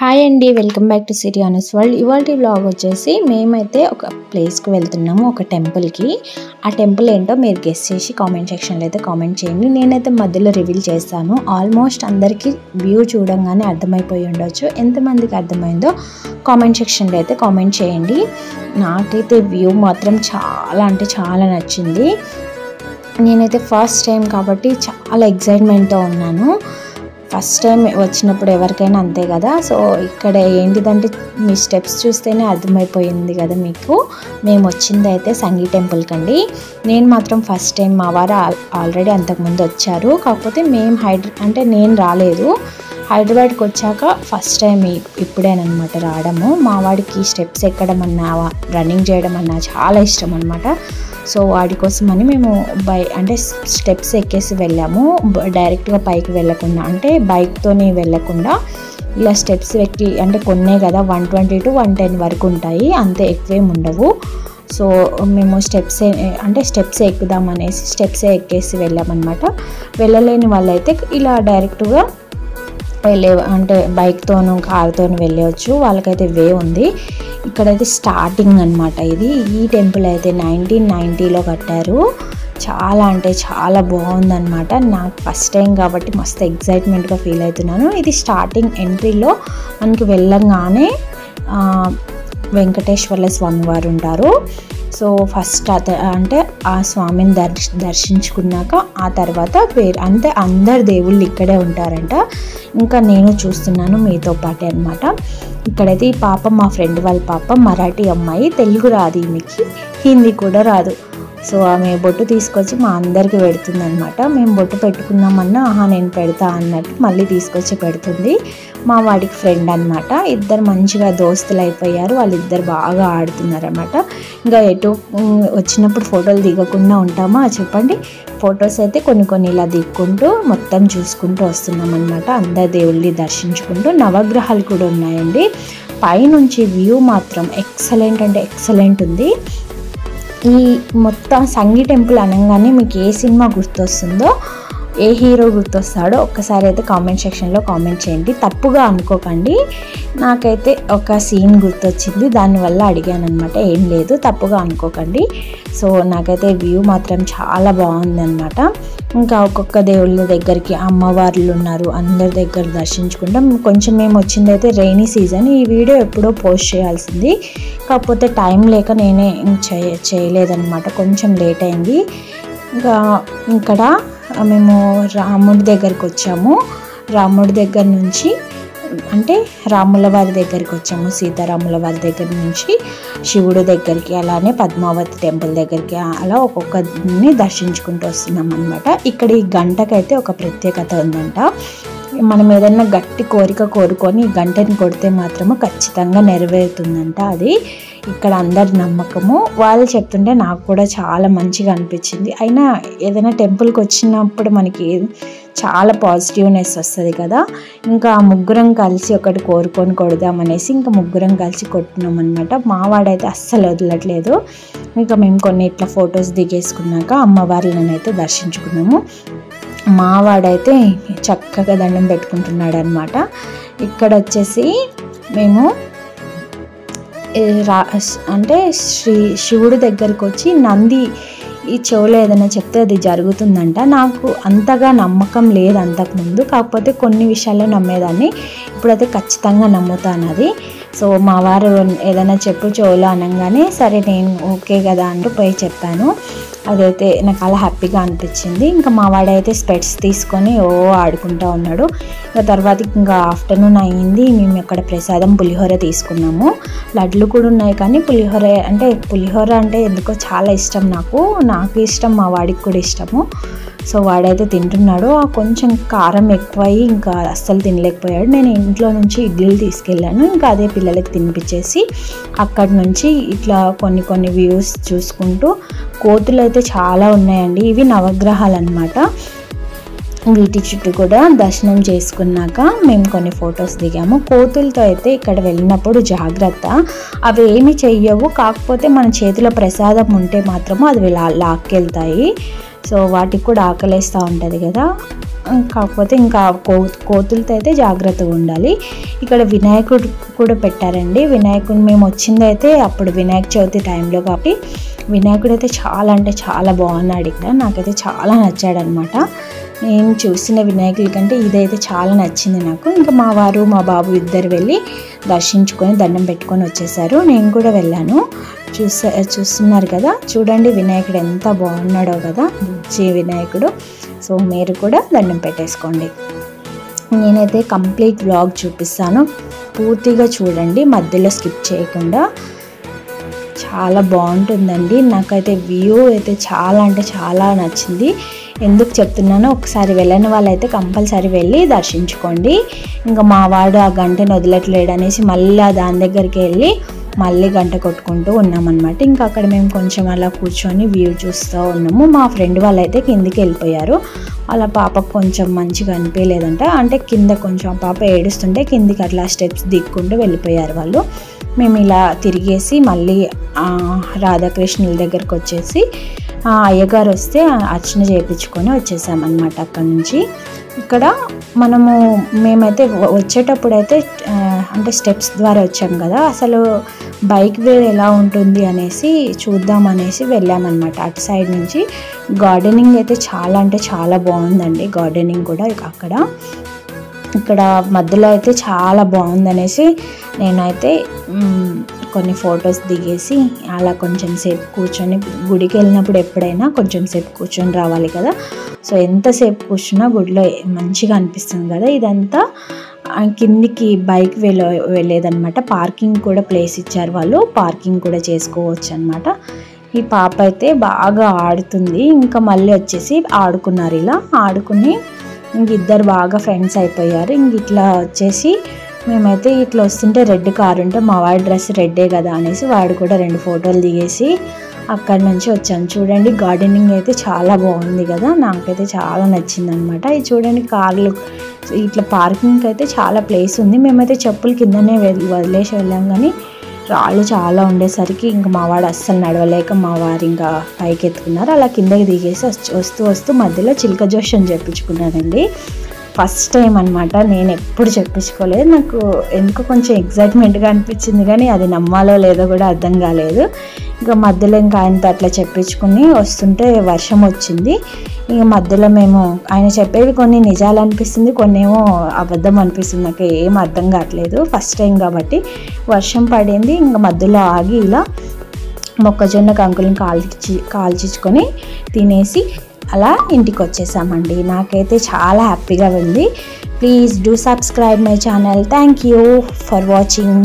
Hi అండి, welcome back to city honest world. ఇవాల్టి vlog వచ్చేసి మేమైతే ఒక ప్లేస్కి వెళ్తున్నాము, ఒక టెంపుల్కి. ఆ టెంపుల్ ఏంటో మీరు గెస్ చేసి కామెంట్ సెక్షన్లో అయితే కామెంట్ చేయండి. నేనైతే మధ్యలో రివీల్ చేస్తాను. ఆల్మోస్ట్ అందరికీ వ్యూ చూడంగానే అర్థమైపోయి ఉండొచ్చు. ఎంతమందికి అర్థమైందో కామెంట్ సెక్షన్లో అయితే కామెంట్ చేయండి. నాకైతే వ్యూ మాత్రం చాలా అంటే చాలా నచ్చింది. నేనైతే ఫస్ట్ టైం కాబట్టి చాలా ఎక్సైట్మెంట్తో ఉన్నాను. ఫస్ట్ టైం వచ్చినప్పుడు ఎవరికైనా అంతే కదా. సో ఇక్కడ ఏంటిదంటే మీ స్టెప్స్ చూస్తేనే అర్థమైపోయింది కదా మీకు. మేము వచ్చింది అయితే సంగీ టెంపుల్కి అండి. నేను మాత్రం ఫస్ట్ టైం, మా వారు ఆల్రెడీ అంతకుముందు వచ్చారు. కాకపోతే మేము నేను రాలేదు. హైదరాబాద్కి వచ్చాక ఫస్ట్ టైం ఇప్పుడేనమాట రావడము. మా వాడికి స్టెప్స్ ఎక్కడం అన్నా, రన్నింగ్ చేయడం అన్నా చాలా ఇష్టం అనమాట. సో వాడి కోసమని మేము స్టెప్స్ ఎక్కేసి వెళ్ళాము. డైరెక్ట్గా పైకి వెళ్ళకుండా, అంటే బైక్తోని వెళ్ళకుండా ఇలా స్టెప్స్ ఎక్కి, అంటే కొన్నే కదా 120 to 110 వరకు ఉంటాయి, అంతే ఎక్కువేం ఉండవు. సో మేము స్టెప్స్ ఎక్కుదామనేసి స్టెప్సే ఎక్కేసి వెళ్ళామన్నమాట. వెళ్ళలేని వాళ్ళైతే ఇలా డైరెక్ట్గా బైక్తోనూ కార్తోనూ వెళ్ళవచ్చు. వాళ్ళకైతే వే ఉంది. ఇక్కడైతే స్టార్టింగ్ అనమాట ఇది. ఈ టెంపుల్ అయితే 1990లో కట్టారు. చాలా అంటే చాలా బాగుందన్నమాట. నాకు ఫస్ట్ టైం కాబట్టి మస్తు ఎగ్జైట్మెంట్గా ఫీల్ అవుతున్నాను. ఇది స్టార్టింగ్ ఎంట్రీలో మనకి వెళ్ళంగానే వెంకటేశ్వర్ల స్వామి వారు ఉంటారు. సో ఫస్ట్ ఆ స్వామిని దర్శించుకున్నాక ఆ తర్వాత అందరు దేవుళ్ళు ఇక్కడే ఉంటారంట. ఇంకా నేను చూస్తున్నాను మీతో పాటే అనమాట. ఇక్కడైతే ఈ పాప, మా ఫ్రెండ్ వాళ్ళ పాప, మరాఠీ అమ్మాయి, తెలుగు రాదు ఈమెకి, హిందీ కూడా రాదు. సో ఆమె బొట్టు తీసుకొచ్చి మా అందరికి పెడుతుంది అనమాట. మేము బొట్టు పెట్టుకున్నామన్నా నేను పెడతా అన్నట్టు మళ్ళీ తీసుకొచ్చి పెడుతుంది. మా వాడికి ఫ్రెండ్ అనమాట. ఇద్దరు మంచిగా దోస్తులు అయిపోయారు. వాళ్ళిద్దరు బాగా ఆడుతున్నారు అనమాట. ఇంకా ఎటు వచ్చినప్పుడు ఫోటోలు దిగకుండా ఉంటామా చెప్పండి. ఫొటోస్ అయితే కొన్ని ఇలా దిక్కుంటూ మొత్తం చూసుకుంటూ వస్తున్నాం అనమాట. అందరు దేవుళ్ళని దర్శించుకుంటూ. నవగ్రహాలు కూడా ఉన్నాయండి. పైనుంచి వ్యూ మాత్రం ఎక్సలెంట్ అంటే ఎక్సలెంట్ ఉంది. ఈ మొత్తం సంగీ టెంపుల్ అనగానే మీకు ఏ సినిమా గుర్తొస్తుందో, ఏ హీరో గుర్తొస్తాడో ఒక్కసారి అయితే కామెంట్ సెక్షన్లో కామెంట్ చేయండి. తప్పుగా అనుకోకండి, నాకైతే ఒక సీన్ గుర్తొచ్చింది, దానివల్ల అడిగాను అనమాట. ఏం లేదు, తప్పుగా అనుకోకండి. సో నాకైతే వ్యూ మాత్రం చాలా బాగుందన్నమాట. ఇంకా ఒక్కొక్క దేవుళ్ళ దగ్గరికి అమ్మవార్లు ఉన్నారు, అందరి దగ్గర దర్శించుకుంటాం. కొంచెం మేము వచ్చిందైతే రైనీ సీజన్. ఈ వీడియో ఎప్పుడో పోస్ట్ చేయాల్సింది, కాకపోతే టైం లేక నేనే చేయలేదన్నమాట. కొంచెం లేట్ అయింది. ఇంకా ఇక్కడ మేము రాముడి దగ్గరికి వచ్చాము. రాముడి దగ్గర నుంచి రాముల వారి దగ్గరికి వచ్చాము. సీతారాముల వారి దగ్గర నుంచి శివుడి దగ్గరికి, అలానే పద్మావతి టెంపుల్ దగ్గరికి, అలా ఒక్కొక్కరిని దర్శించుకుంటూ వస్తున్నాం అనమాట. ఇక్కడ ఈ గంటకైతే ఒక ప్రత్యేకత ఉందంట. మనం ఏదన్నా గట్టి కోరిక కోరుకొని ఈ గంటని కొడితే మాత్రము ఖచ్చితంగా నెరవేరుతుందంట. అది ఇక్కడ అందరి నమ్మకము. వాళ్ళు చెప్తుంటే నాకు కూడా చాలా మంచిగా అనిపించింది. అయినా ఏదైనా టెంపుల్కి వచ్చినప్పుడు మనకి చాలా పాజిటివ్నెస్ వస్తుంది కదా. ఇంకా ముగ్గురం కలిసి ఒకటి కోరుకొని కొడదామనేసి ఇంకా ముగ్గురం కలిసి కొట్టున్నాం అనమాట. మా వాడైతే అస్సలు వదలట్లేదు. ఇంకా మేము కొన్ని ఇట్లా ఫొటోస్ దిగేసుకున్నాక అమ్మవార్లను అయితే దర్శించుకున్నాము. మా వాడైతే చక్కగా దండం పెట్టుకుంటున్నాడు అనమాట. ఇక్కడ వచ్చేసి మేము శివుడి దగ్గరికి వచ్చి నంది ఈ చెవులో ఏదైనా చెప్తే అది జరుగుతుందంట. నాకు అంతగా నమ్మకం లేదు అంతకుముందు, కాకపోతే కొన్ని విషయాల్లో నమ్మేదాన్ని. ఇప్పుడైతే ఖచ్చితంగా నమ్ముతాను అది. సో మా వారు ఏదైనా చెప్పు చెవులో అనగానే సరే నేను ఓకే కదా అంటూ పోయి చెప్పాను. అదైతే నాకు చాలా హ్యాపీగా అనిపించింది. ఇంకా మా వాడైతే స్పెట్స్ తీసుకొని ఆడుకుంటూ ఉన్నాడు. ఇంకా తర్వాత ఇంకా ఆఫ్టర్నూన్ అయ్యింది. మేము అక్కడ ప్రసాదం పులిహోర తీసుకున్నాము. లడ్లు కూడా ఉన్నాయి, కానీ పులిహోర అంటే ఎందుకో చాలా ఇష్టం నాకు ఇష్టం, మా వాడికి కూడా ఇష్టము. సో వాడైతే తింటున్నాడు. కొంచెం కారం ఎక్కువయ్యి ఇంకా అస్సలు తినలేకపోయాడు. నేను ఇంట్లో నుంచి ఇడ్లీలు తీసుకెళ్ళాను. ఇంకా అదే పిల్లలకి తినిపించేసి అక్కడి నుంచి ఇట్లా కొన్ని వ్యూస్ చూసుకుంటూ, కోతులు అయితే చాలా ఉన్నాయండి. ఇవి నవగ్రహాలు అన్నమాట. వీటి చుట్టూ కూడా దర్శనం చేసుకున్నాక మేము కొన్ని ఫొటోస్ దిగాము. కోతులతో అయితే ఇక్కడ వెళ్ళినప్పుడు జాగ్రత్త, అవి ఏమి చెయ్యవు. కాకపోతే మన చేతిలో ప్రసాదం ఉంటే మాత్రము అది లాక్కెళ్తాయి. సో వాటికి కూడా ఆకలేస్తూ ఉంటుంది కదా. కాకపోతే ఇంకా కోతులతో అయితే జాగ్రత్తగా ఉండాలి. ఇక్కడ వినాయకుడు కూడా పెట్టారండి. వినాయకుడు మేము వచ్చింది అయితే అప్పుడు వినాయక చవితి టైంలో కాబట్టి వినాయకుడు అయితే చాలా అంటే చాలా బాగున్నాడు. ఇక్కడ నాకైతే చాలా నచ్చాడనమాట. నేను చూసిన వినాయకుల కంటే ఇదైతే చాలా నచ్చింది నాకు. ఇంకా మా వారు మా బాబు ఇద్దరు వెళ్ళి దర్శించుకొని దండం పెట్టుకొని వచ్చేసారు. నేను కూడా వెళ్ళాను. చూస్తున్నారు కదా, చూడండి వినాయకుడు ఎంత బాగున్నాడో కదా, బుజ్జి వినాయకుడు. సో మీరు కూడా దండం పెట్టేసుకోండి. నేనైతే కంప్లీట్ వ్లాగ్ చూపిస్తాను, పూర్తిగా చూడండి, మధ్యలో స్కిప్ చేయకుండా. చాలా బాగుంటుందండి. నాకైతే వ్యూ అయితే చాలా అంటే చాలా నచ్చింది. ఎందుకు చెప్తున్నానో ఒకసారి వెళ్ళని వాళ్ళైతే కంపల్సరీ వెళ్ళి దర్శించుకోండి. ఇంకా మా వాడు ఆ గంటను వదిలట్లేడు అనేసి మళ్ళీ దాని దగ్గరికి వెళ్ళి మళ్ళీ గంట కొట్టుకుంటూ ఉన్నామన్నమాట. ఇంకా అక్కడ మేము కొంచెం అలా కూర్చొని వ్యూ చూస్తూ ఉన్నాము. మా ఫ్రెండ్ వాళ్ళైతే కిందికి వెళ్ళిపోయారు. వాళ్ళ పాపకు కొంచెం మంచిగా అనిపించలేదంట. అంటే కింద కొంచెం పాప ఏడుస్తుంటే కిందికి అట్లా స్టెప్స్ దిక్కుంటూ వెళ్ళిపోయారు వాళ్ళు. మేము ఇలా తిరిగేసి మళ్ళీ రాధాకృష్ణుల దగ్గరకు వచ్చేసి అయ్యగారు వస్తే అర్చన చేయించుకొని వచ్చేసామన్నమాట అక్కడి నుంచి. ఇక్కడ మేమైతే వచ్చేటప్పుడు అయితే అంటే స్టెప్స్ ద్వారా వచ్చాం కదా, అసలు బైక్ వే ఎలా ఉంటుంది అనేసి చూద్దామనేసి వెళ్ళామన్నమాట. అటు సైడ్ నుంచి గార్డెనింగ్ అయితే చాలా అంటే చాలా బాగుందండి. గార్డెనింగ్ కూడా ఇక్కడ మధ్యలో అయితే చాలా బాగుందనేసి నేనైతే కొన్ని ఫొటోస్ దిగేసి అలా కొంచెం సేపు కూర్చొని, గుడికి వెళ్ళినప్పుడు ఎప్పుడైనా కొంచెం సేపు కూర్చొని రావాలి కదా. సో ఎంతసేపు కూర్చున్నా గుడిలో మంచిగా అనిపిస్తుంది కదా. ఇదంతా కిందికి బైక్ వెళ్ళేదన్నమాట. పార్కింగ్ కూడా ప్లేస్ ఇచ్చారు వాళ్ళు, పార్కింగ్ కూడా చేసుకోవచ్చు అనమాట. ఈ పాప అయితే బాగా ఆడుతుంది. ఇంకా మళ్ళీ వచ్చేసి ఆడుకున్నారు. ఇలా ఆడుకుని ఇంక ఇద్దరు బాగా ఫ్రెండ్స్ అయిపోయారు. ఇంక ఇట్లా వచ్చేసి మేమైతే ఇట్లా వస్తుంటే రెడ్ కారు ఉంటే మా వాడి డ్రెస్ రెడ్డే కదా అనేసి వాడు కూడా 2 ఫోటోలు దిగేసి అక్కడి నుంచి వచ్చాను. చూడండి గార్డెనింగ్ అయితే చాలా బాగుంది కదా, నాకైతే చాలా నచ్చింది అనమాట. ఇది చూడండి కార్లు ఇట్లా పార్కింగ్కి అయితే చాలా ప్లేస్ ఉంది. మేమైతే చెప్పులు కిందనే వదిలేసి వెళ్ళాం, కానీ రాళ్ళు చాలా ఉండేసరికి ఇంకా మా వాడు అస్సలు నడవలేక మా వారు ఇంకా పైకి ఎత్తుకున్నారు. అలా కిందకి దిగేసి వస్తూ మధ్యలో చిలక జోష్యం చెప్పించుకున్నానండి. ఫస్ట్ టైం అనమాట. నేను ఎప్పుడు చెప్పించుకోలేదు. నాకు ఎందుకో కొంచెం ఎగ్జైట్మెంట్గా అనిపించింది, కానీ అది నమ్మాలో లేదో కూడా అర్థం కాలేదు. ఇంకా మధ్యలో ఇంకా ఆయనతో అట్లా చెప్పించుకుని వస్తుంటే వర్షం వచ్చింది. ఇక మధ్యలో ఆయన చెప్పేవి కొన్ని నిజాలు అనిపిస్తుంది, కొన్ని ఏమో అబద్ధం అనిపిస్తుంది. నాకు ఏం అర్థం కావట్లేదు, ఫస్ట్ టైం కాబట్టి. వర్షం పడింది. ఇంకా మధ్యలో ఆగి ఇలా మొక్కజొన్న కంకులను కాల్చుకొని తినేసి అలా ఇంటికి వచ్చేసామండి. నాకైతే చాలా హ్యాపీగా ఉంది. Please do subscribe my channel. Thank you for watching.